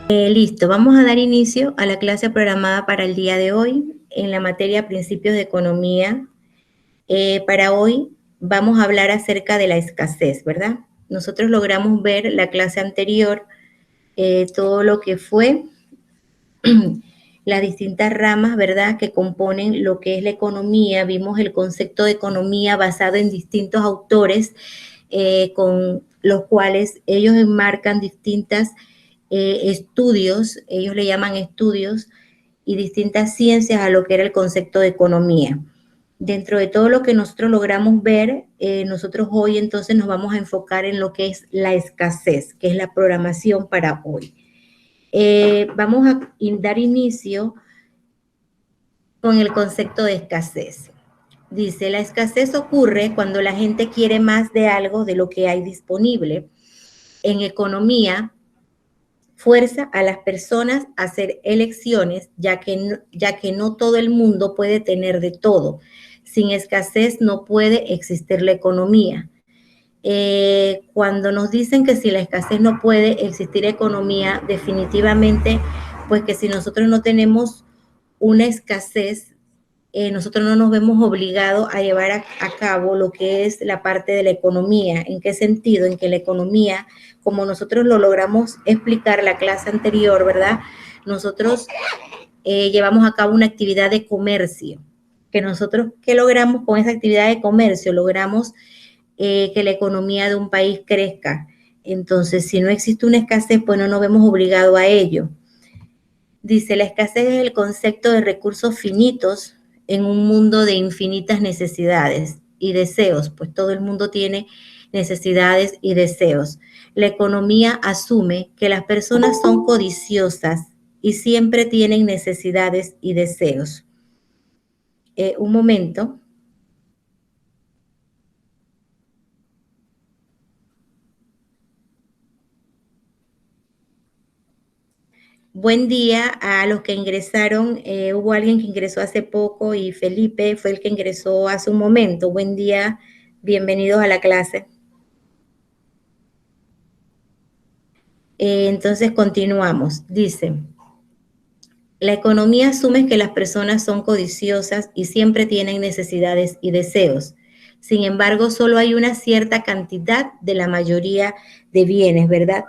Listo, vamos a dar inicio a la clase programada para el día de hoy en la materia Principios de Economía. Para hoy vamos a hablar acerca de la escasez, ¿verdad? Nosotros logramos ver la clase anterior, todo lo que fue las distintas ramas, ¿verdad?, que componen lo que es la economía. Vimos el concepto de economía basado en distintos autores, con los cuales ellos enmarcan distintas estudios, ellos le llaman estudios, y distintas ciencias a lo que era el concepto de economía. Dentro de todo lo que nosotros logramos ver, nosotros hoy entonces nos vamos a enfocar en lo que es la escasez, que es la programación para hoy. Vamos a dar inicio con el concepto de escasez. Dice, la escasez ocurre cuando la gente quiere más de algo de lo que hay disponible. En economía, fuerza a las personas a hacer elecciones, ya que no todo el mundo puede tener de todo. Sin escasez no puede existir la economía. Cuando nos dicen que si la escasez no puede existir economía, definitivamente, pues que si nosotros no tenemos una escasez, nosotros no nos vemos obligados a llevar a cabo lo que es la parte de la economía. ¿En qué sentido? En que la economía, como nosotros lo logramos explicar la clase anterior, ¿verdad? Nosotros llevamos a cabo una actividad de comercio. Que nosotros, ¿qué logramos con esa actividad de comercio? Logramos que la economía de un país crezca. Entonces, si no existe una escasez, pues no nos vemos obligados a ello. Dice, la escasez es el concepto de recursos finitos en un mundo de infinitas necesidades y deseos, pues todo el mundo tiene necesidades y deseos. La economía asume que las personas son codiciosas y siempre tienen necesidades y deseos. Un momento. Buen día a los que ingresaron. Hubo alguien que ingresó hace poco y Felipe fue el que ingresó hace un momento. Buen día, bienvenidos a la clase. Entonces continuamos. Dice, la economía asume que las personas son codiciosas y siempre tienen necesidades y deseos. Sin embargo, solo hay una cierta cantidad de la mayoría de bienes, ¿verdad?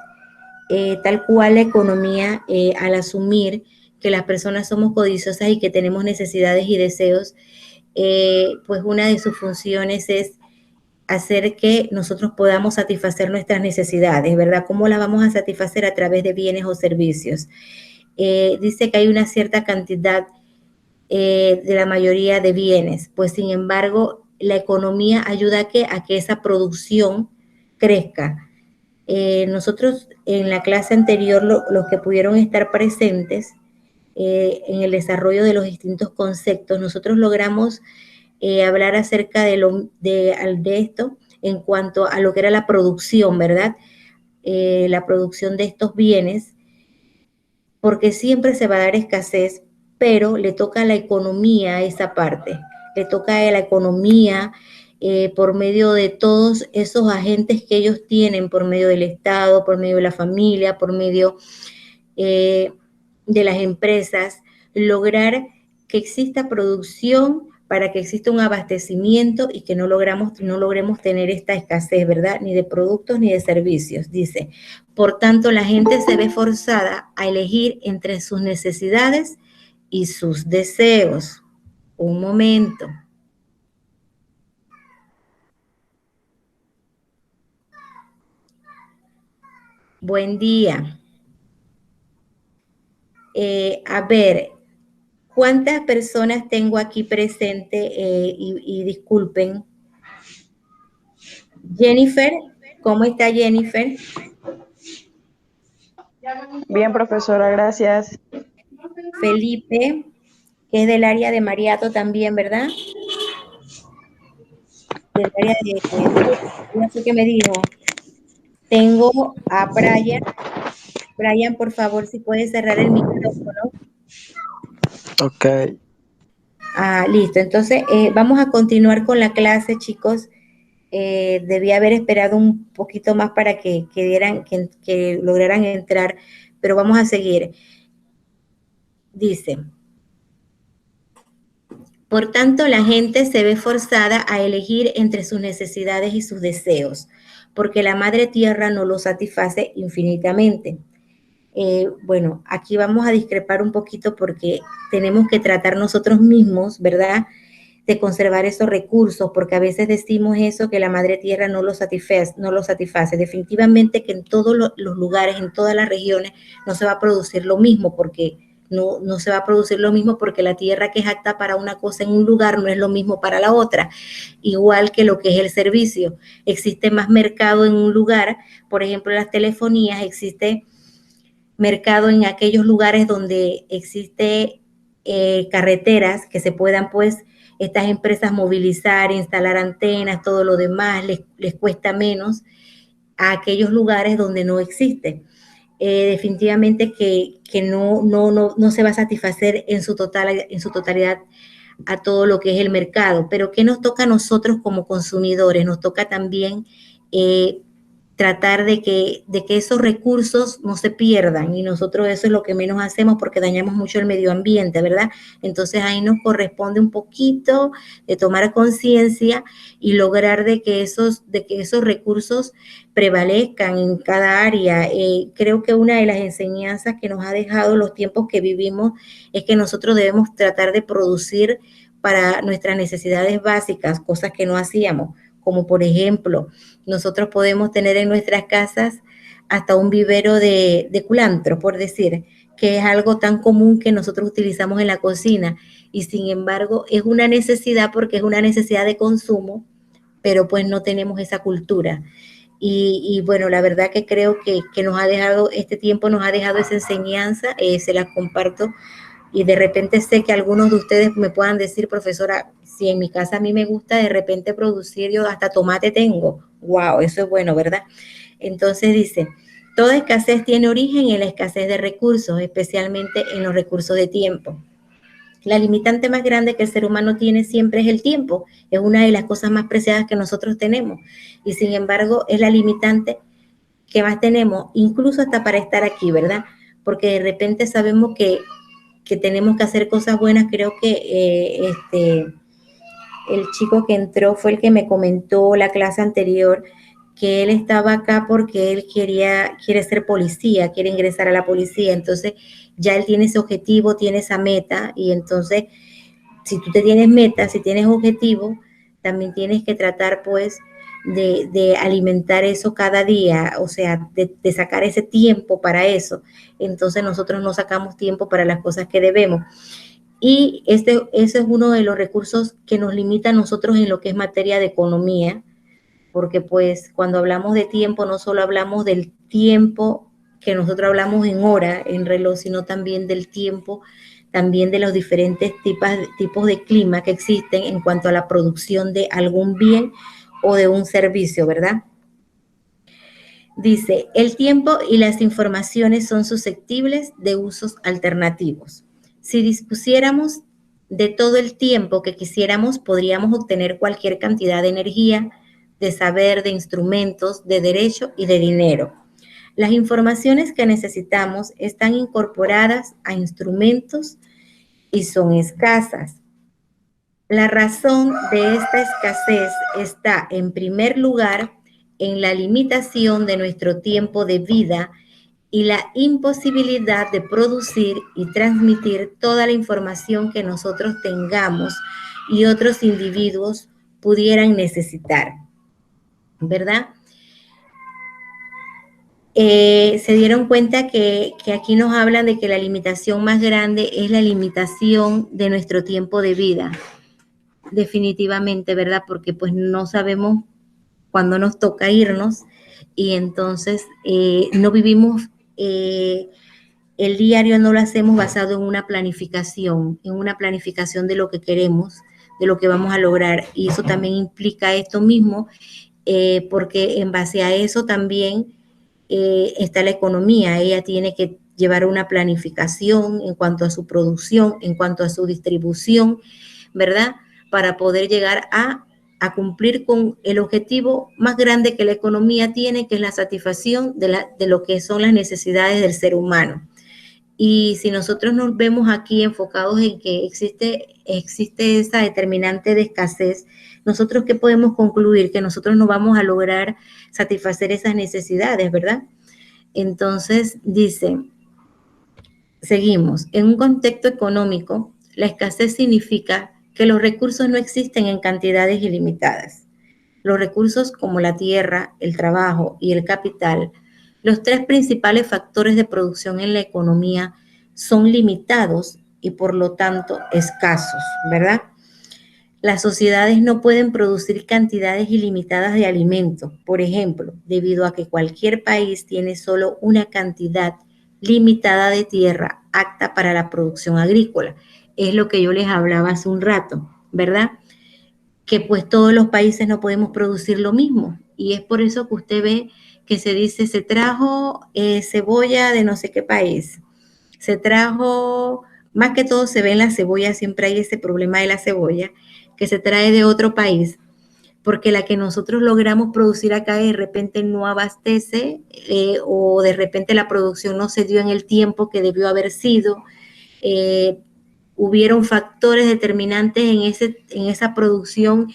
Tal cual la economía, al asumir que las personas somos codiciosas y que tenemos necesidades y deseos, pues una de sus funciones es hacer que nosotros podamos satisfacer nuestras necesidades, ¿verdad? ¿Cómo las vamos a satisfacer? A través de bienes o servicios. Dice que hay una cierta cantidad de la mayoría de bienes, pues sin embargo la economía ayuda a que esa producción crezca. Nosotros en la clase anterior, los que pudieron estar presentes en el desarrollo de los distintos conceptos, nosotros logramos hablar acerca de esto en cuanto a lo que era la producción, ¿verdad? La producción de estos bienes, porque siempre se va a dar escasez, pero le toca a la economía esa parte, le toca a la economía por medio de todos esos agentes que ellos tienen, por medio del Estado, por medio de la familia, por medio de las empresas, lograr que exista producción para que exista un abastecimiento y que no logremos tener esta escasez, ¿verdad? Ni de productos ni de servicios, dice. Por tanto, la gente se ve forzada a elegir entre sus necesidades y sus deseos. Un momento. Buen día. A ver, ¿cuántas personas tengo aquí presente? Y disculpen. Jennifer, ¿cómo está Jennifer? Bien, profesora, gracias. Felipe, que es del área de Mariato también, ¿verdad? Del área no sé qué me dijo. Tengo a Brian. Brian, por favor, si puedes cerrar el micrófono. Ok. Listo. Entonces, vamos a continuar con la clase, chicos. Debía haber esperado un poquito más para que lograran entrar, pero vamos a seguir. Dice, por tanto, la gente se ve forzada a elegir entre sus necesidades y sus deseos, porque la madre tierra no los satisface infinitamente. Bueno, aquí vamos a discrepar un poquito porque tenemos que tratar nosotros mismos, ¿verdad?, de conservar esos recursos, porque a veces decimos eso, que la madre tierra no lo satisface, no lo satisface. Definitivamente que en todos los lugares, en todas las regiones, no se va a producir lo mismo, porque no se va a producir lo mismo, porque la tierra que es apta para una cosa en un lugar no es lo mismo para la otra. Igual que lo que es el servicio. Existe más mercado en un lugar, por ejemplo, las telefonías, existe mercado en aquellos lugares donde existe carreteras que se puedan, pues, estas empresas movilizar, instalar antenas, todo lo demás, les cuesta menos a aquellos lugares donde no existe. Definitivamente que no se va a satisfacer en su totalidad a todo lo que es el mercado, pero ¿qué nos toca a nosotros como consumidores? Nos toca también tratar de que esos recursos no se pierdan, y nosotros eso es lo que menos hacemos porque dañamos mucho el medio ambiente, ¿verdad? Entonces ahí nos corresponde un poquito de tomar conciencia y lograr de que esos recursos prevalezcan en cada área. Creo que una de las enseñanzas que nos ha dejado los tiempos que vivimos es que nosotros debemos tratar de producir para nuestras necesidades básicas, cosas que no hacíamos, como por ejemplo, nosotros podemos tener en nuestras casas hasta un vivero de culantro, por decir, que es algo tan común que nosotros utilizamos en la cocina, y sin embargo es una necesidad porque es una necesidad de consumo, pero pues no tenemos esa cultura. Y bueno, la verdad que creo que nos ha dejado, este tiempo nos ha dejado esa enseñanza, se las comparto, y de repente sé que algunos de ustedes me puedan decir, profesora, si en mi casa a mí me gusta de repente producir, yo hasta tomate tengo. Wow, eso es bueno, ¿verdad? Entonces dice, toda escasez tiene origen en la escasez de recursos, especialmente en los recursos de tiempo. La limitante más grande que el ser humano tiene siempre es el tiempo. Es una de las cosas más preciadas que nosotros tenemos. Y sin embargo, es la limitante que más tenemos, incluso hasta para estar aquí, ¿verdad? Porque de repente sabemos que tenemos que hacer cosas buenas. Creo que el chico que entró fue el que me comentó la clase anterior que él estaba acá porque él quiere ser policía, quiere ingresar a la policía. Entonces ya él tiene ese objetivo, tiene esa meta, y entonces si tú te tienes metas, si tienes objetivo, también tienes que tratar pues de alimentar eso cada día, o sea, de sacar ese tiempo para eso. Entonces nosotros no sacamos tiempo para las cosas que debemos. Y ese es uno de los recursos que nos limita a nosotros en lo que es materia de economía, porque pues cuando hablamos de tiempo no solo hablamos del tiempo que nosotros hablamos en hora, en reloj, sino también del tiempo, también de los diferentes tipos de clima que existen en cuanto a la producción de algún bien o de un servicio, ¿verdad? Dice, el tiempo y las informaciones son susceptibles de usos alternativos. Si dispusiéramos de todo el tiempo que quisiéramos, podríamos obtener cualquier cantidad de energía, de saber, de instrumentos, de derecho y de dinero. Las informaciones que necesitamos están incorporadas a instrumentos y son escasas. La razón de esta escasez está, en primer lugar, en la limitación de nuestro tiempo de vida y la imposibilidad de producir y transmitir toda la información que nosotros tengamos y otros individuos pudieran necesitar, ¿verdad? Se dieron cuenta que aquí nos hablan de que la limitación más grande es la limitación de nuestro tiempo de vida. Definitivamente, ¿verdad? Porque pues no sabemos cuándo nos toca irnos, y entonces no vivimos, el diario no lo hacemos basado en una planificación de lo que queremos, de lo que vamos a lograr, y eso también implica esto mismo, porque en base a eso también está la economía. Ella tiene que llevar una planificación en cuanto a su producción, en cuanto a su distribución, ¿verdad? Para poder llegar a a cumplir con el objetivo más grande que la economía tiene, que es la satisfacción de lo que son las necesidades del ser humano. Y si nosotros nos vemos aquí enfocados en que existe esa determinante de escasez, nosotros ¿qué podemos concluir? Que nosotros no vamos a lograr satisfacer esas necesidades, ¿verdad? Entonces, dice, seguimos, en un contexto económico, la escasez significa que los recursos no existen en cantidades ilimitadas. Los recursos como la tierra, el trabajo y el capital, los tres principales factores de producción en la economía, son limitados y por lo tanto escasos, ¿verdad? Las sociedades no pueden producir cantidades ilimitadas de alimentos, por ejemplo, debido a que cualquier país tiene solo una cantidad limitada de tierra apta para la producción agrícola. Es lo que yo les hablaba hace un rato, ¿verdad? Que pues todos los países no podemos producir lo mismo. Y es por eso que usted ve que se dice, se trajo cebolla de no sé qué país. Se trajo, más que todo se ve en la cebolla, siempre hay ese problema de la cebolla, que se trae de otro país, porque la que nosotros logramos producir acá de repente no abastece o de repente la producción no se dio en el tiempo que debió haber sido. Hubieron factores determinantes en esa producción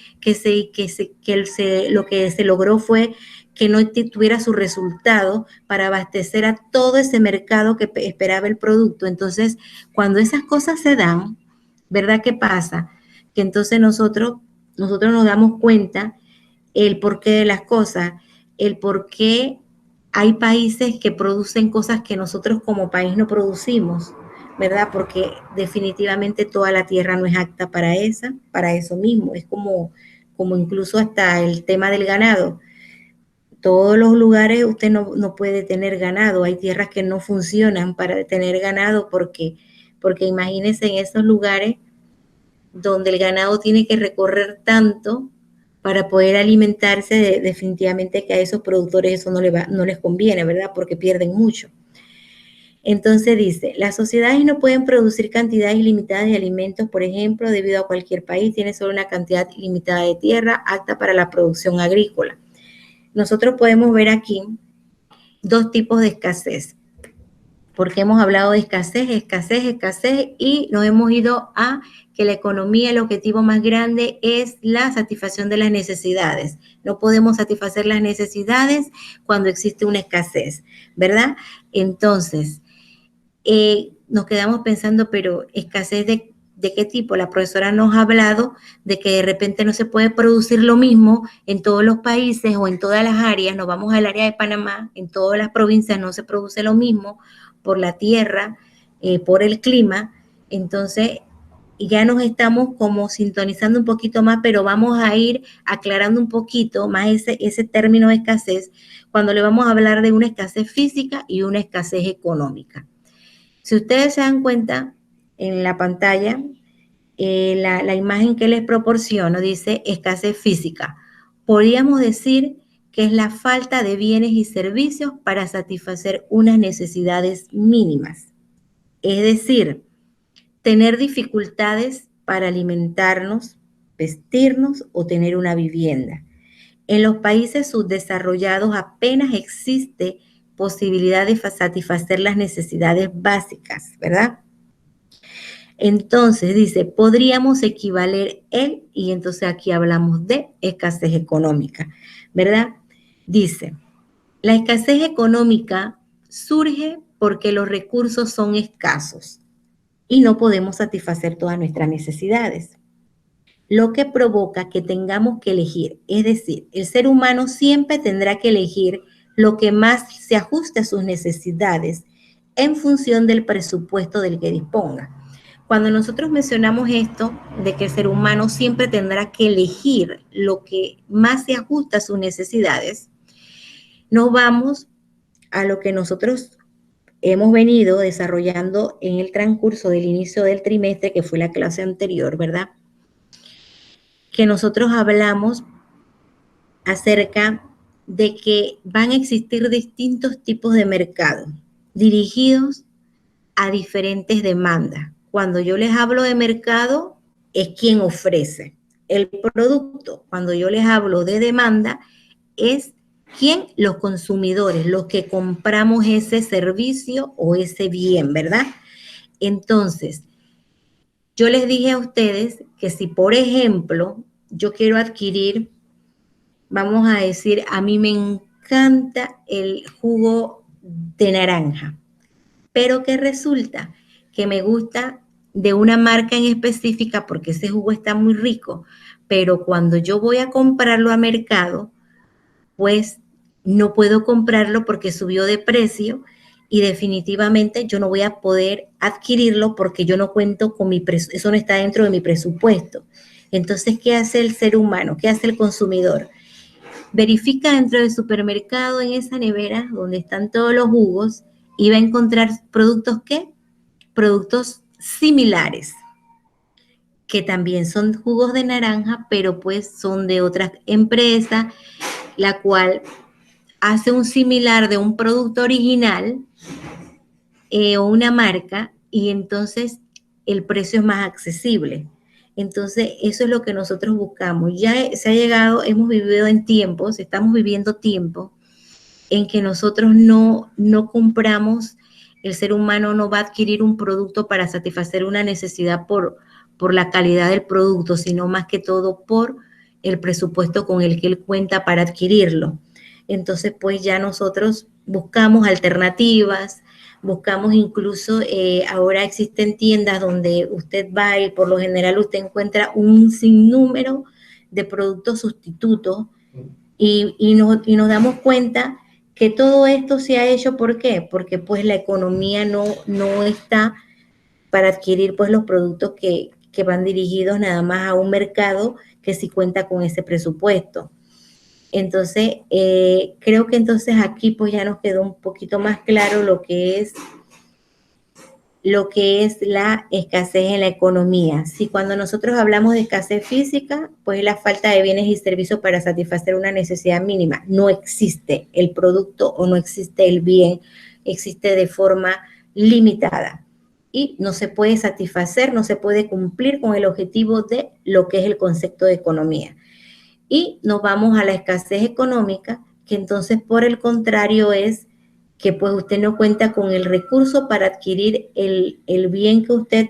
lo que se logró fue que no tuviera su resultado para abastecer a todo ese mercado que esperaba el producto. Entonces, cuando esas cosas se dan, ¿verdad? ¿Qué pasa? Que entonces nosotros nos damos cuenta el porqué de las cosas, el por qué hay países que producen cosas que nosotros como país no producimos, ¿verdad? Porque definitivamente toda la tierra no es apta para eso mismo. Es como incluso hasta el tema del ganado. Todos los lugares usted no puede tener ganado. Hay tierras que no funcionan para tener ganado porque imagínense en esos lugares donde el ganado tiene que recorrer tanto para poder alimentarse, definitivamente que a esos productores eso no les conviene, ¿verdad? Porque pierden mucho. Entonces dice, las sociedades no pueden producir cantidades ilimitadas de alimentos, por ejemplo, debido a cualquier país tiene solo una cantidad limitada de tierra apta para la producción agrícola. Nosotros podemos ver aquí dos tipos de escasez, porque hemos hablado de escasez y nos hemos ido a que la economía, el objetivo más grande es la satisfacción de las necesidades. No podemos satisfacer las necesidades cuando existe una escasez, ¿verdad? Entonces, nos quedamos pensando, pero ¿escasez de qué tipo? La profesora nos ha hablado de que de repente no se puede producir lo mismo en todos los países o en todas las áreas. Nos vamos al área de Panamá, en todas las provincias no se produce lo mismo por la tierra, por el clima. Entonces, ya nos estamos como sintonizando un poquito más, pero vamos a ir aclarando un poquito más ese término de escasez cuando le vamos a hablar de una escasez física y una escasez económica. Si ustedes se dan cuenta, en la pantalla, la imagen que les proporciono dice escasez física. Podríamos decir que es la falta de bienes y servicios para satisfacer unas necesidades mínimas. Es decir, tener dificultades para alimentarnos, vestirnos o tener una vivienda. En los países subdesarrollados apenas existe posibilidad de satisfacer las necesidades básicas, ¿verdad? Entonces dice, podríamos equivaler y entonces aquí hablamos de escasez económica, ¿verdad? Dice, la escasez económica surge porque los recursos son escasos y no podemos satisfacer todas nuestras necesidades, lo que provoca que tengamos que elegir. Es decir, el ser humano siempre tendrá que elegir lo que más se ajuste a sus necesidades en función del presupuesto del que disponga. Cuando nosotros mencionamos esto, de que el ser humano siempre tendrá que elegir lo que más se ajusta a sus necesidades, nos vamos a lo que nosotros hemos venido desarrollando en el transcurso del inicio del trimestre, que fue la clase anterior, ¿verdad? Que nosotros hablamos acerca de que van a existir distintos tipos de mercado dirigidos a diferentes demandas. Cuando yo les hablo de mercado, es quien ofrece, el producto, cuando yo les hablo de demanda, es quién, los consumidores, los que compramos ese servicio o ese bien, ¿verdad? Entonces, yo les dije a ustedes que si, por ejemplo, yo quiero adquirir, vamos a decir, a mí me encanta el jugo de naranja, pero que resulta que me gusta de una marca en específica porque ese jugo está muy rico, pero cuando yo voy a comprarlo a mercado, pues no puedo comprarlo porque subió de precio y definitivamente yo no voy a poder adquirirlo porque yo no cuento con eso no está dentro de mi presupuesto. Entonces, ¿qué hace el ser humano? ¿Qué hace el consumidor? Verifica dentro del supermercado, en esa nevera donde están todos los jugos, y va a encontrar productos, ¿qué? Productos similares, que también son jugos de naranja, pero pues son de otras empresas, la cual hace un similar de un producto original o una marca, y entonces el precio es más accesible. Entonces, eso es lo que nosotros buscamos. Ya se ha llegado, hemos vivido en tiempos, estamos viviendo tiempos en que nosotros no compramos, el ser humano no va a adquirir un producto para satisfacer una necesidad por la calidad del producto, sino más que todo por el presupuesto con el que él cuenta para adquirirlo. Entonces, pues ya nosotros buscamos alternativas, buscamos incluso, ahora existen tiendas donde usted va y por lo general usted encuentra un sinnúmero de productos sustitutos y nos damos cuenta que todo esto se ha hecho, ¿por qué? Porque pues la economía no está para adquirir pues los productos que van dirigidos nada más a un mercado que sí cuenta con ese presupuesto. Entonces, creo que entonces aquí pues ya nos quedó un poquito más claro lo que es la escasez en la economía. Si cuando nosotros hablamos de escasez física, pues la falta de bienes y servicios para satisfacer una necesidad mínima. No existe el producto o no existe el bien, existe de forma limitada y no se puede satisfacer, no se puede cumplir con el objetivo de lo que es el concepto de economía. Y nos vamos a la escasez económica, que entonces por el contrario es que pues usted no cuenta con el recurso para adquirir el bien que usted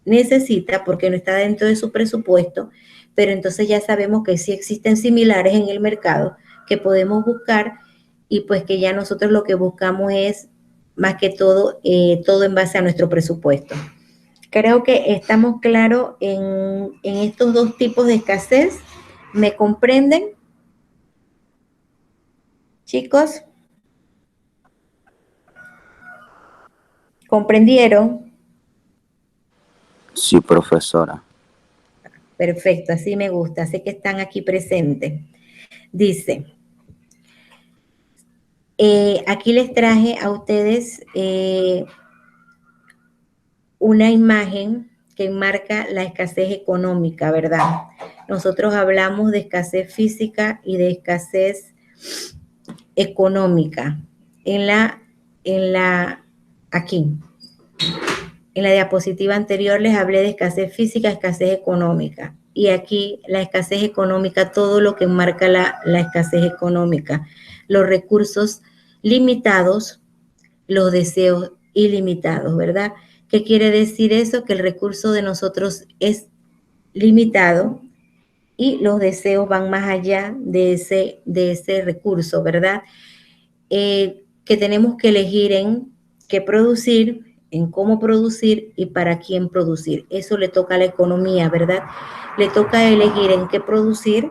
necesita porque no está dentro de su presupuesto, pero entonces ya sabemos que sí existen similares en el mercado que podemos buscar y pues que ya nosotros lo que buscamos es más que todo, todo en base a nuestro presupuesto. Creo que estamos claros en estos dos tipos de escasez. ¿Me comprenden, chicos? ¿Comprendieron? Sí, profesora. Perfecto, así me gusta, sé que están aquí presentes. Dice, aquí les traje a ustedes una imagen que enmarca la escasez económica, ¿verdad? Nosotros hablamos de escasez física y de escasez económica. Aquí, en la diapositiva anterior les hablé de escasez física, escasez económica. Y aquí la escasez económica, todo lo que marca la escasez económica. Los recursos limitados, los deseos ilimitados, ¿verdad? ¿Qué quiere decir eso? Que el recurso de nosotros es limitado y los deseos van más allá de ese recurso, ¿verdad? Que tenemos que elegir en qué producir, en cómo producir y para quién producir. Eso le toca a la economía, ¿verdad? Le toca elegir en qué producir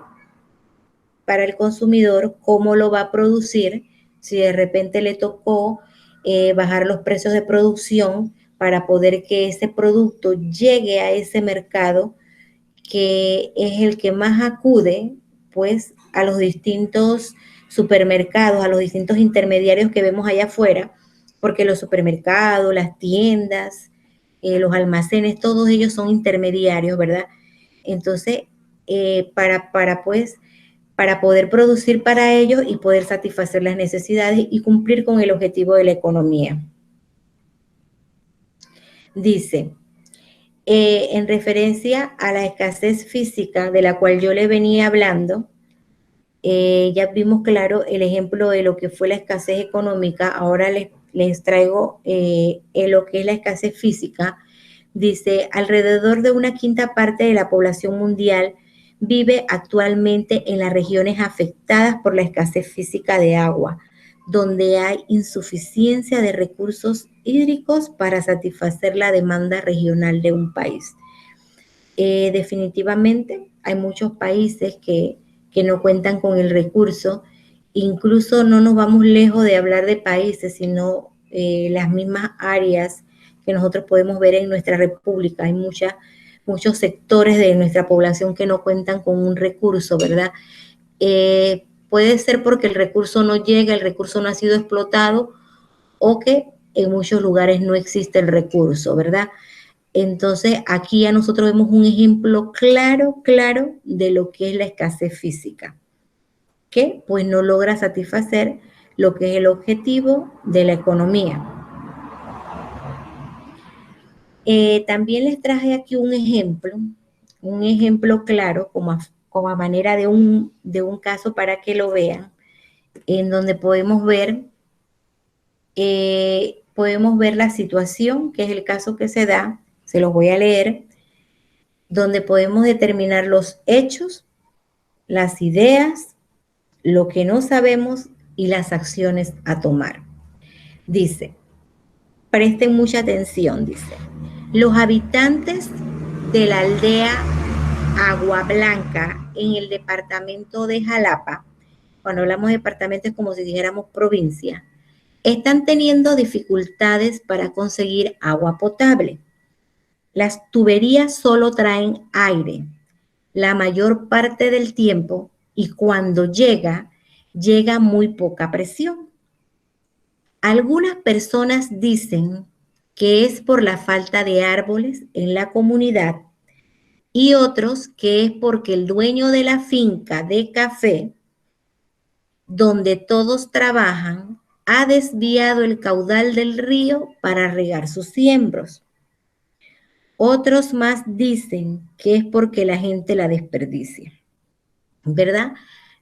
para el consumidor, cómo lo va a producir, si de repente le tocó bajar los precios de producción para poder que ese producto llegue a ese mercado que es el que más acude pues a los distintos supermercados, a los distintos intermediarios que vemos allá afuera, porque los supermercados, las tiendas, los almacenes, todos ellos son intermediarios, ¿verdad? Entonces, pues, para poder producir para ellos y poder satisfacer las necesidades y cumplir con el objetivo de la economía. Dice, En referencia a la escasez física de la cual yo le venía hablando, ya vimos claro el ejemplo de lo que fue la escasez económica. Ahora les traigo en lo que es la escasez física. Dice, alrededor de una quinta parte de la población mundial vive actualmente en las regiones afectadas por la escasez física de agua, donde hay insuficiencia de recursos hídricos para satisfacer la demanda regional de un país. Definitivamente hay muchos países que no cuentan con el recurso. Incluso no nos vamos lejos de hablar de países, sino las mismas áreas que nosotros podemos ver en nuestra república. Hay muchos sectores de nuestra población que no cuentan con un recurso, ¿verdad? Puede ser porque el recurso no llega, el recurso no ha sido explotado, o que en muchos lugares no existe el recurso, ¿verdad? Entonces, aquí ya nosotros vemos un ejemplo claro de lo que es la escasez física, que pues no logra satisfacer lo que es el objetivo de la economía. También les traje aquí un ejemplo claro como a manera de un caso para que lo vean, en donde podemos ver la situación, que es el caso que se da, se los voy a leer, donde podemos determinar los hechos, las ideas, lo que no sabemos y las acciones a tomar. Dice, presten mucha atención, dice, los habitantes de la aldea Agua Blanca en el departamento de Jalapa, cuando hablamos de departamento es como si dijéramos provincia, están teniendo dificultades para conseguir agua potable. Las tuberías solo traen aire la mayor parte del tiempo y cuando llega muy poca presión. Algunas personas dicen que es por la falta de árboles en la comunidad y otros que es porque el dueño de la finca de café, donde todos trabajan, ha desviado el caudal del río para regar sus siembros. Otros más dicen que es porque la gente la desperdicia, ¿verdad?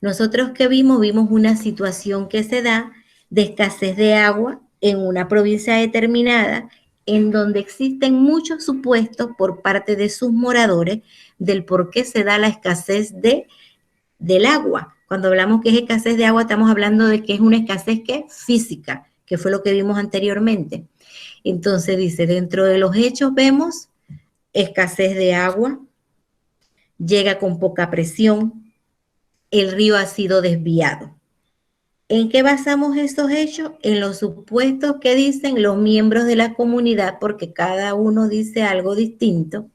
Nosotros que vimos una situación que se da de escasez de agua en una provincia determinada, en donde existen muchos supuestos por parte de sus moradores del por qué se da la escasez del agua. Cuando hablamos que es escasez de agua, estamos hablando de que es una escasez que física, que fue lo que vimos anteriormente. Entonces dice, dentro de los hechos vemos escasez de agua, llega con poca presión, el río ha sido desviado. ¿En qué basamos esos hechos? En los supuestos que dicen los miembros de la comunidad, porque cada uno dice algo distinto.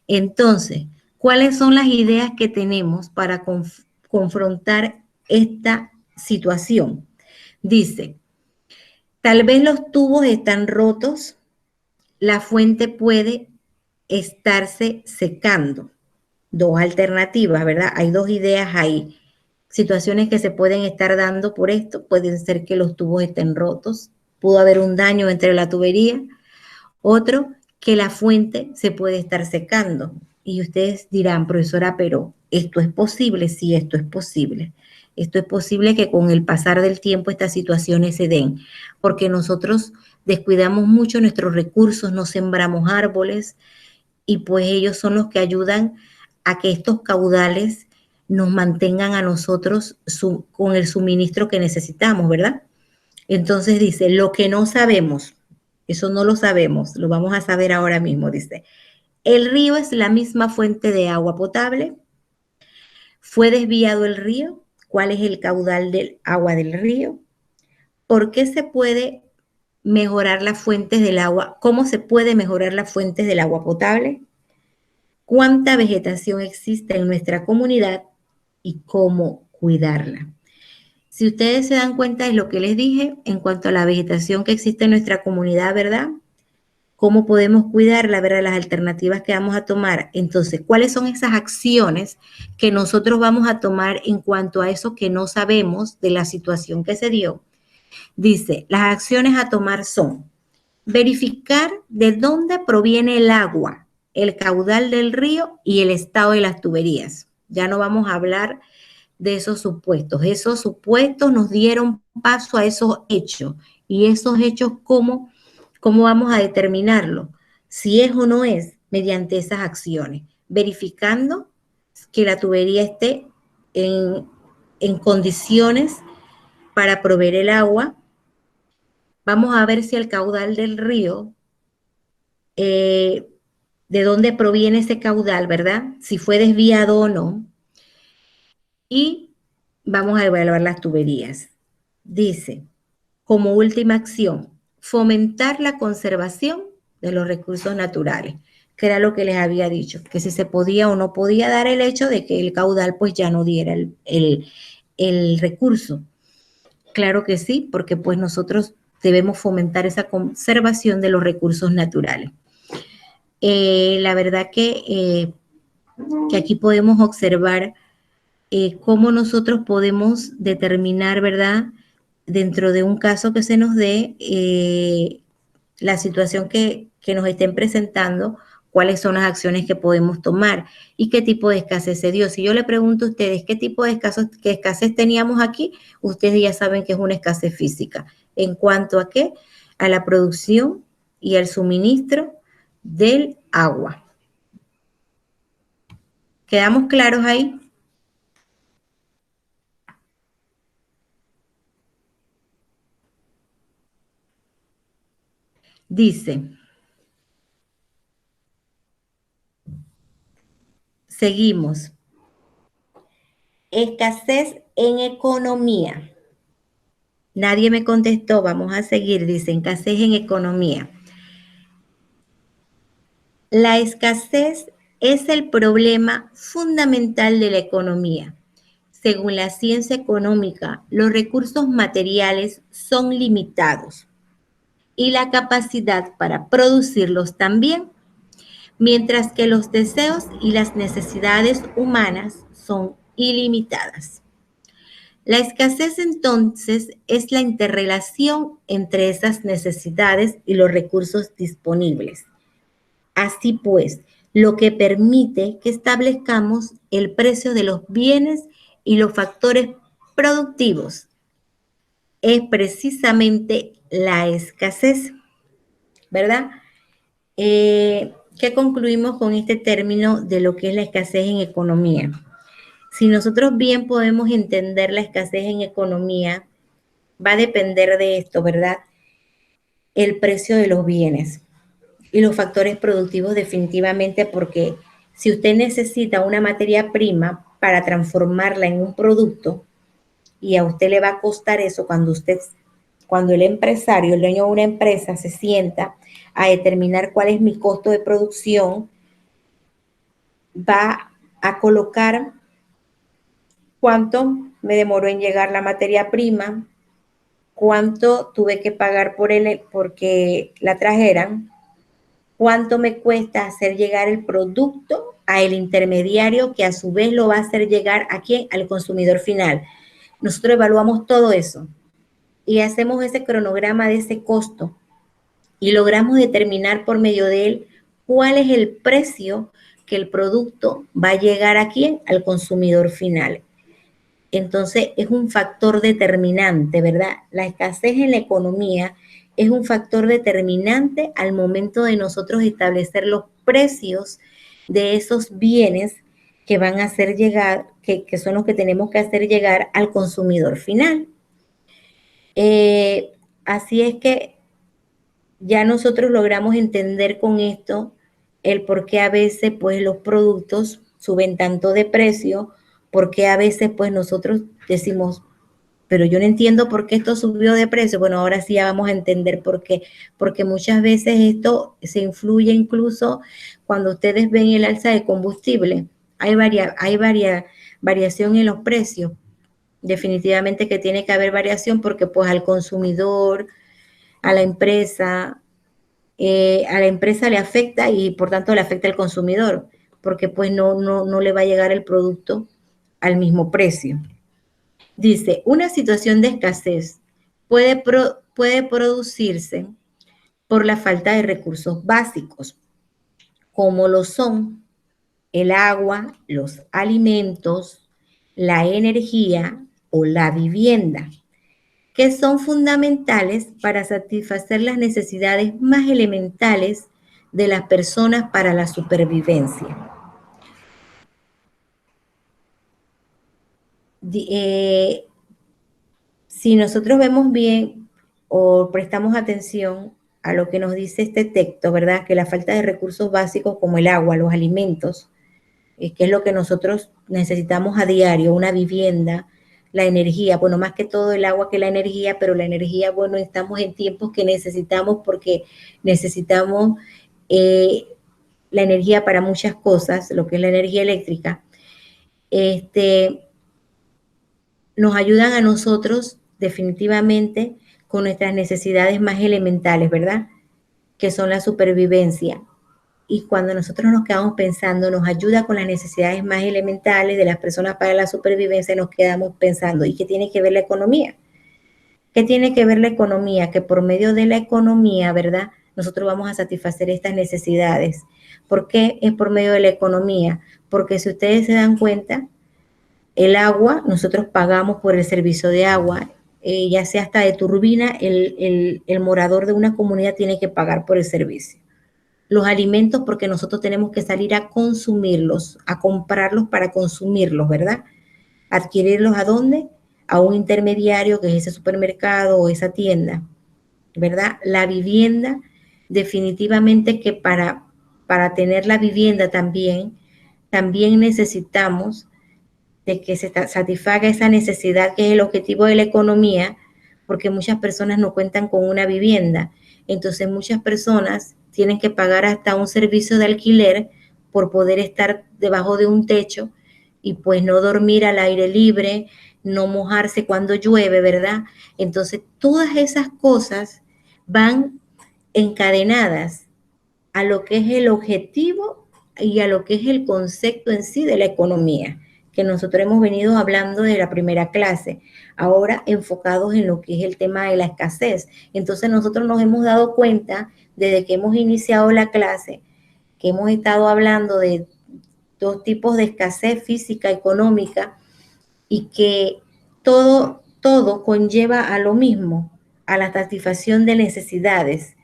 Entonces, ¿cuáles son las ideas que tenemos para confrontar esta situación? Dice, tal vez los tubos están rotos, la fuente puede estarse secando. Dos alternativas, ¿verdad? Hay dos ideas ahí. Situaciones que se pueden estar dando por esto, pueden ser que los tubos estén rotos, pudo haber un daño entre la tubería, otro que la fuente se puede estar secando. Y ustedes dirán, profesora, pero ¿esto es posible? Sí, esto es posible. Esto es posible que con el pasar del tiempo estas situaciones se den, porque nosotros descuidamos mucho nuestros recursos, no sembramos árboles y pues ellos son los que ayudan a que estos caudales nos mantengan a nosotros con el suministro que necesitamos, ¿verdad? Entonces dice, lo que no sabemos, eso no lo sabemos, lo vamos a saber ahora mismo, dice. El río es la misma fuente de agua potable. ¿Fue desviado el río? ¿Cuál es el caudal del agua del río? ¿Por qué se puede mejorar las fuentes del agua? ¿Cómo se puede mejorar las fuentes del agua potable? ¿Cuánta vegetación existe en nuestra comunidad y cómo cuidarla? Si ustedes se dan cuenta de lo que les dije en cuanto a la vegetación que existe en nuestra comunidad, ¿verdad? ¿Cómo podemos cuidarla? ¿Verdad? Las alternativas que vamos a tomar. Entonces, ¿cuáles son esas acciones que nosotros vamos a tomar en cuanto a eso que no sabemos de la situación que se dio? Dice, las acciones a tomar son verificar de dónde proviene el agua el caudal del río y el estado de las tuberías. Ya no vamos a hablar de esos supuestos. Esos supuestos nos dieron paso a esos hechos. Y esos hechos, ¿cómo vamos a determinarlo? Si es o no es, mediante esas acciones, verificando que la tubería esté en condiciones para proveer el agua. Vamos a ver si el caudal del río, de dónde proviene ese caudal, ¿verdad? Si fue desviado o no. Y vamos a evaluar las tuberías. Dice, como última acción, fomentar la conservación de los recursos naturales, que era lo que les había dicho, que si se podía o no podía dar el hecho de que el caudal pues ya no diera el recurso. Claro que sí, porque pues nosotros debemos fomentar esa conservación de los recursos naturales. La verdad que aquí podemos observar cómo nosotros podemos determinar, ¿verdad?, dentro de un caso que se nos dé, la situación que nos estén presentando, cuáles son las acciones que podemos tomar y qué tipo de escasez se dio. Si yo le pregunto a ustedes qué tipo de escasez teníamos aquí, ustedes ya saben que es una escasez física. ¿En cuanto a qué? A la producción y al suministro del agua. ¿Quedamos claros ahí? Dice, seguimos. Escasez en economía. Nadie me contestó, vamos a seguir, dice, escasez en economía. La escasez es el problema fundamental de la economía. Según la ciencia económica, los recursos materiales son limitados y la capacidad para producirlos también, mientras que los deseos y las necesidades humanas son ilimitadas. La escasez entonces es la interrelación entre esas necesidades y los recursos disponibles. Así pues, lo que permite que establezcamos el precio de los bienes y los factores productivos es precisamente la escasez, ¿verdad? ¿Qué concluimos con este término de lo que es la escasez en economía? Si nosotros bien podemos entender la escasez en economía, va a depender de esto, ¿verdad? El precio de los bienes y los factores productivos definitivamente, porque si usted necesita una materia prima para transformarla en un producto y a usted le va a costar eso cuando el empresario, el dueño de una empresa se sienta a determinar cuál es mi costo de producción, va a colocar cuánto me demoró en llegar la materia prima, cuánto tuve que pagar porque la trajeran, cuánto me cuesta hacer llegar el producto a el intermediario que a su vez lo va a hacer llegar a quién, al consumidor final. Nosotros evaluamos todo eso y hacemos ese cronograma de ese costo y logramos determinar por medio de él cuál es el precio que el producto va a llegar a quién, al consumidor final. Entonces es un factor determinante, ¿verdad? La escasez en la economía es un factor determinante al momento de nosotros establecer los precios de esos bienes que van a hacer llegar, que son los que tenemos que hacer llegar al consumidor final. Así es que ya nosotros logramos entender con esto el por qué a veces pues los productos suben tanto de precio, por qué a veces pues nosotros decimos, pero yo no entiendo por qué esto subió de precio. Bueno, ahora sí ya vamos a entender por qué. Porque muchas veces esto se influye incluso cuando ustedes ven el alza de combustible. Hay variación en los precios. Definitivamente que tiene que haber variación porque pues al consumidor, a la empresa le afecta y por tanto le afecta al consumidor, porque pues no le va a llegar el producto al mismo precio. Dice, una situación de escasez puede producirse por la falta de recursos básicos, como lo son el agua, los alimentos, la energía o la vivienda, que son fundamentales para satisfacer las necesidades más elementales de las personas para la supervivencia. Si nosotros vemos bien o prestamos atención a lo que nos dice este texto, ¿verdad? Que la falta de recursos básicos como el agua, los alimentos, que es lo que nosotros necesitamos a diario, una vivienda, la energía, bueno, más que todo el agua que la energía, pero la energía, bueno, estamos en tiempos que necesitamos porque necesitamos la energía para muchas cosas, lo que es la energía eléctrica, nos ayudan a nosotros definitivamente con nuestras necesidades más elementales, ¿verdad? Que son la supervivencia. Y cuando nosotros nos quedamos pensando, nos ayuda con las necesidades más elementales de las personas para la supervivencia, nos quedamos pensando, ¿y qué tiene que ver la economía? ¿Qué tiene que ver la economía? Que por medio de la economía, ¿verdad? Nosotros vamos a satisfacer estas necesidades. ¿Por qué es por medio de la economía? Porque si ustedes se dan cuenta, el agua, nosotros pagamos por el servicio de agua, ya sea hasta de turbina, el morador de una comunidad tiene que pagar por el servicio. Los alimentos porque nosotros tenemos que salir a consumirlos, a comprarlos para consumirlos, ¿verdad? Adquirirlos ¿a dónde? A un intermediario que es ese supermercado o esa tienda, ¿verdad? La vivienda, definitivamente que para tener la vivienda también necesitamos de que se satisfaga esa necesidad que es el objetivo de la economía, porque muchas personas no cuentan con una vivienda. Entonces muchas personas tienen que pagar hasta un servicio de alquiler por poder estar debajo de un techo y pues no dormir al aire libre, no mojarse cuando llueve, ¿verdad? Entonces todas esas cosas van encadenadas a lo que es el objetivo y a lo que es el concepto en sí de la economía, que nosotros hemos venido hablando de la primera clase, ahora enfocados en lo que es el tema de la escasez. Entonces nosotros nos hemos dado cuenta desde que hemos iniciado la clase, que hemos estado hablando de dos tipos de escasez física, económica, y que todo conlleva a lo mismo, a la satisfacción de necesidades,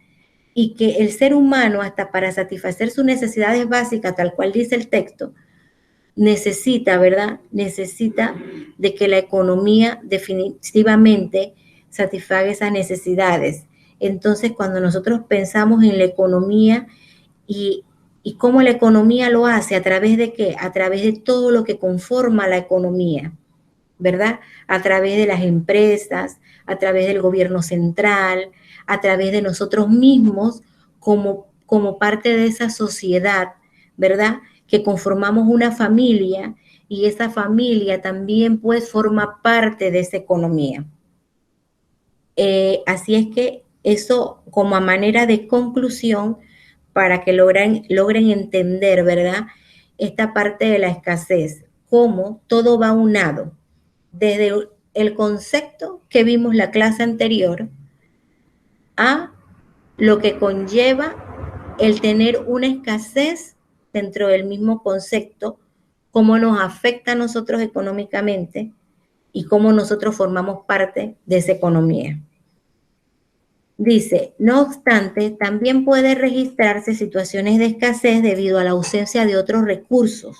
y que el ser humano, hasta para satisfacer sus necesidades básicas, tal cual dice el texto, necesita, ¿verdad? Necesita de que la economía definitivamente satisfaga esas necesidades. Entonces, cuando nosotros pensamos en la economía y cómo la economía lo hace, ¿a través de qué? A través de todo lo que conforma la economía, ¿verdad? A través de las empresas, a través del gobierno central, a través de nosotros mismos como parte de esa sociedad, ¿verdad? Que conformamos una familia y esa familia también pues forma parte de esa economía. Así es que eso como a manera de conclusión para que logren entender, ¿verdad? Esta parte de la escasez, cómo todo va unado desde el concepto que vimos la clase anterior a lo que conlleva el tener una escasez dentro del mismo concepto, cómo nos afecta a nosotros económicamente y cómo nosotros formamos parte de esa economía. Dice, no obstante, también puede registrarse situaciones de escasez debido a la ausencia de otros recursos.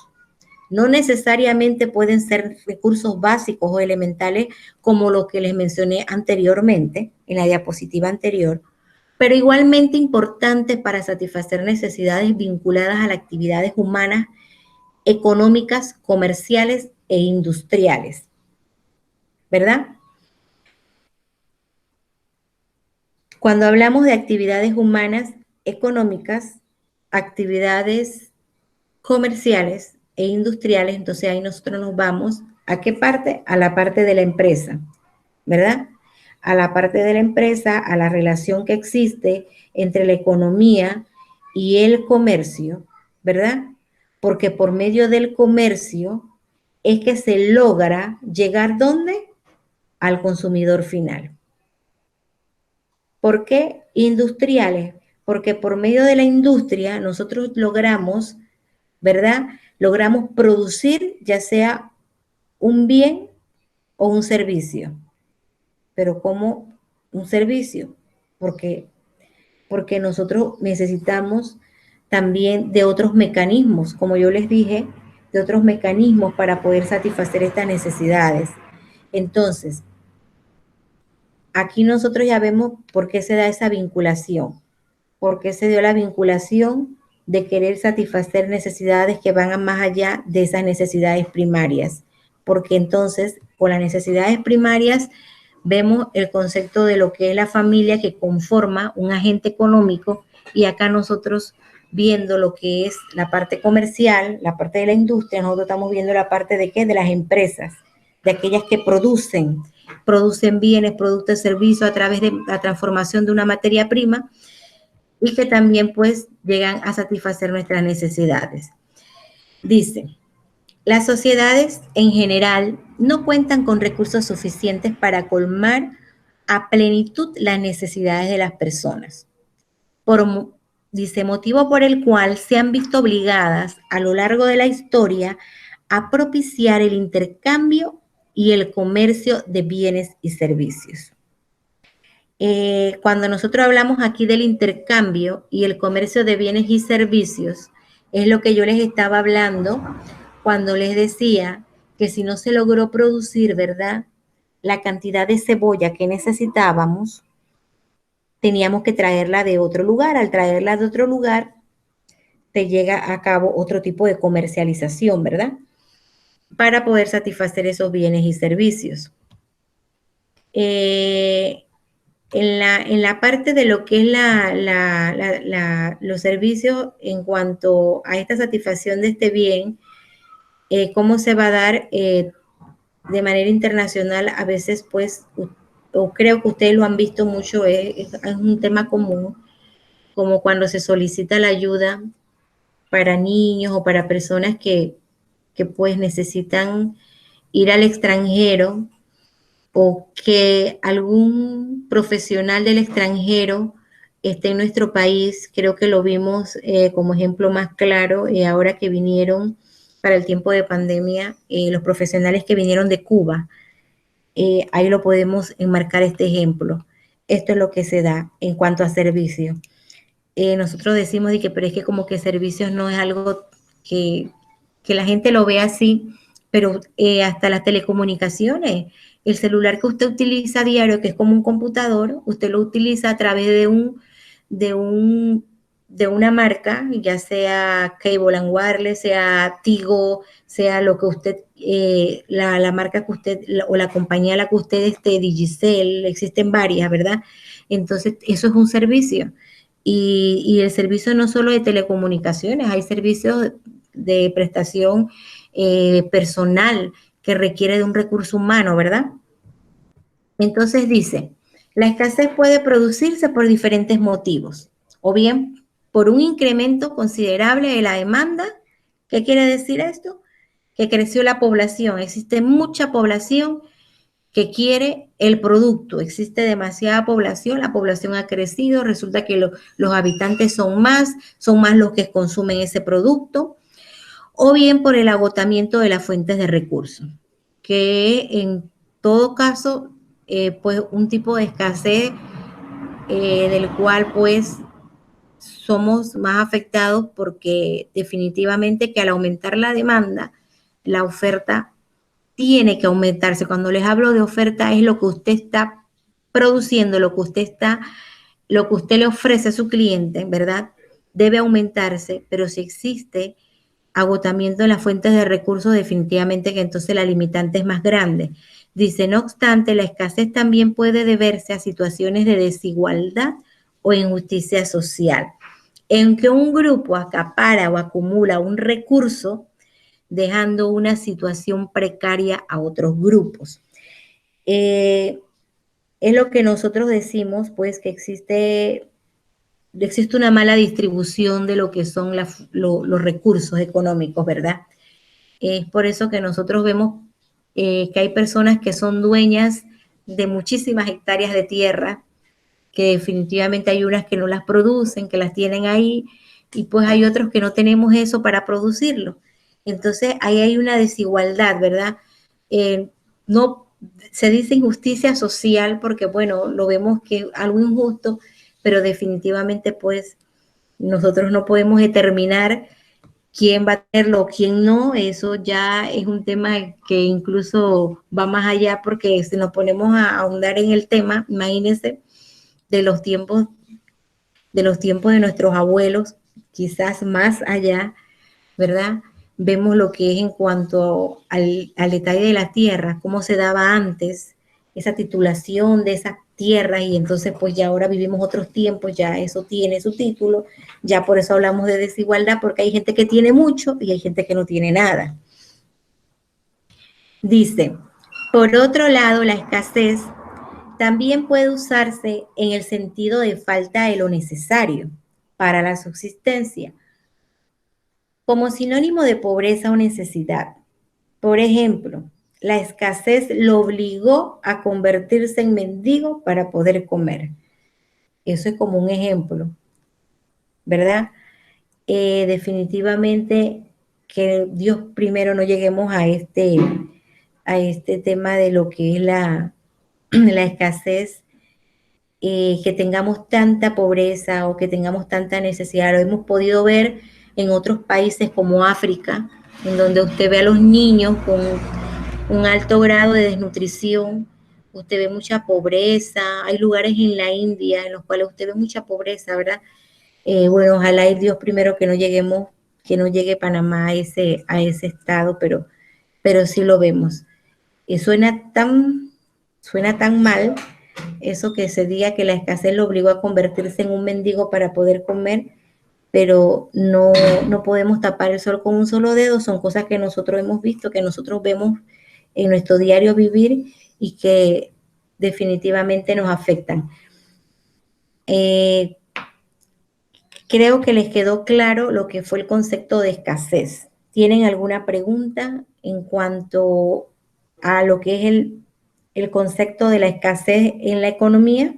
No necesariamente pueden ser recursos básicos o elementales como lo que les mencioné anteriormente, en la diapositiva anterior, pero igualmente importantes para satisfacer necesidades vinculadas a las actividades humanas, económicas, comerciales e industriales. ¿Verdad? Cuando hablamos de actividades humanas, económicas, actividades comerciales e industriales, entonces ahí nosotros nos vamos ¿a qué parte? A la parte de la empresa, ¿verdad? A la parte de la empresa, a la relación que existe entre la economía y el comercio, ¿verdad? Porque por medio del comercio es que se logra llegar ¿dónde? Al consumidor final. ¿Por qué industriales? porque por medio de la industria nosotros logramos, ¿verdad? Logramos producir ya sea un bien o un servicio, pero como un servicio, porque, porque nosotros necesitamos también de otros mecanismos, como yo les dije, de otros mecanismos para poder satisfacer estas necesidades. Entonces, aquí nosotros ya vemos por qué se da esa vinculación, por qué se dio la vinculación de querer satisfacer necesidades que van a más allá de esas necesidades primarias, porque entonces con las necesidades primarias vemos el concepto de lo que es la familia que conforma un agente económico y acá nosotros viendo lo que es la parte comercial, la parte de la industria, nosotros estamos viendo la parte de qué, de las empresas, de aquellas que producen bienes, productos, servicios a través de la transformación de una materia prima y que también pues llegan a satisfacer nuestras necesidades. Dice, las sociedades en general no cuentan con recursos suficientes para colmar a plenitud las necesidades de las personas. Dice, motivo por el cual se han visto obligadas a lo largo de la historia a propiciar el intercambio y el comercio de bienes y servicios. Cuando nosotros hablamos aquí del intercambio y el comercio de bienes y servicios, es lo que yo les estaba hablando cuando les decía que si no se logró producir, ¿verdad? La cantidad de cebolla que necesitábamos, teníamos que traerla de otro lugar. Al traerla de otro lugar, te llega a cabo otro tipo de comercialización, ¿verdad? Para poder satisfacer esos bienes y servicios. En la parte de lo que es los servicios en cuanto a esta satisfacción de este bien, cómo se va a dar de manera internacional, a veces pues, o creo que ustedes lo han visto mucho, es un tema común, como cuando se solicita la ayuda para niños o para personas que pues necesitan ir al extranjero o que algún profesional del extranjero esté en nuestro país. Creo que lo vimos como ejemplo más claro ahora que vinieron para el tiempo de pandemia, los profesionales que vinieron de Cuba. Ahí lo podemos enmarcar este ejemplo. Esto es lo que se da en cuanto a servicio. Nosotros decimos de que, pero es que como que servicios no es algo que la gente lo ve así, pero hasta las telecomunicaciones, el celular que usted utiliza a diario, que es como un computador, usted lo utiliza a través de un, de una marca, ya sea Cable and Wireless, sea Tigo, sea lo que usted, la marca que usted, o la compañía a la que usted esté, Digicel, existen varias, ¿verdad? Entonces, eso es un servicio. Y el servicio no solo de telecomunicaciones, hay servicios de prestación personal que requiere de un recurso humano, ¿verdad? Entonces dice, la escasez puede producirse por diferentes motivos, o bien por un incremento considerable de la demanda. ¿Qué quiere decir esto? Que creció la población, existe mucha población que quiere el producto, existe demasiada población, la población ha crecido, resulta que los habitantes son más los que consumen ese producto, o bien por el agotamiento de las fuentes de recursos, que en todo caso, pues un tipo de escasez del cual pues somos más afectados porque definitivamente que al aumentar la demanda, la oferta tiene que aumentarse. Cuando les hablo de oferta es lo que usted está produciendo, lo que usted le ofrece a su cliente, ¿verdad? Debe aumentarse, pero si existe agotamiento de las fuentes de recursos, definitivamente que entonces la limitante es más grande. Dice, no obstante, la escasez también puede deberse a situaciones de desigualdad o injusticia social, en que un grupo acapara o acumula un recurso dejando una situación precaria a otros grupos. Es lo que nosotros decimos, pues, que existe una mala distribución de lo que son los recursos económicos, ¿verdad? Es por eso que nosotros vemos que hay personas que son dueñas de muchísimas hectáreas de tierra que definitivamente hay unas que no las producen, que las tienen ahí, y pues hay otros que no tenemos eso para producirlo. Entonces ahí hay una desigualdad, ¿verdad? No se dice injusticia social porque, bueno, lo vemos que es algo injusto, pero definitivamente pues nosotros no podemos determinar quién va a tenerlo, quién no, eso ya es un tema que incluso va más allá porque si nos ponemos a ahondar en el tema, imagínense de los tiempos de nuestros abuelos, quizás más allá, ¿verdad? Vemos lo que es en cuanto al detalle de la tierra, cómo se daba antes esa titulación de esas tierras y entonces pues ya ahora vivimos otros tiempos, ya eso tiene su título, ya por eso hablamos de desigualdad, porque hay gente que tiene mucho y hay gente que no tiene nada. Dice, por otro lado, la escasez también puede usarse en el sentido de falta de lo necesario para la subsistencia, como sinónimo de pobreza o necesidad. Por ejemplo, la escasez lo obligó a convertirse en mendigo para poder comer. Eso es como un ejemplo, ¿verdad? Definitivamente que Dios primero no lleguemos a este tema de lo que es la escasez, que tengamos tanta pobreza o que tengamos tanta necesidad. Lo hemos podido ver en otros países como África, en donde usted ve a los niños con un alto grado de desnutrición, usted ve mucha pobreza, hay lugares en la India en los cuales usted ve mucha pobreza, ¿verdad? Bueno, ojalá y Dios primero que no lleguemos, que no llegue Panamá a ese estado, pero sí lo vemos. Y suena tan mal eso que se diga que la escasez lo obligó a convertirse en un mendigo para poder comer, pero no podemos tapar el sol con un solo dedo, son cosas que nosotros hemos visto, que nosotros vemos en nuestro diario vivir y que definitivamente nos afectan. Creo que les quedó claro lo que fue el concepto de escasez. ¿Tienen alguna pregunta en cuanto a lo que es el concepto de la escasez en la economía?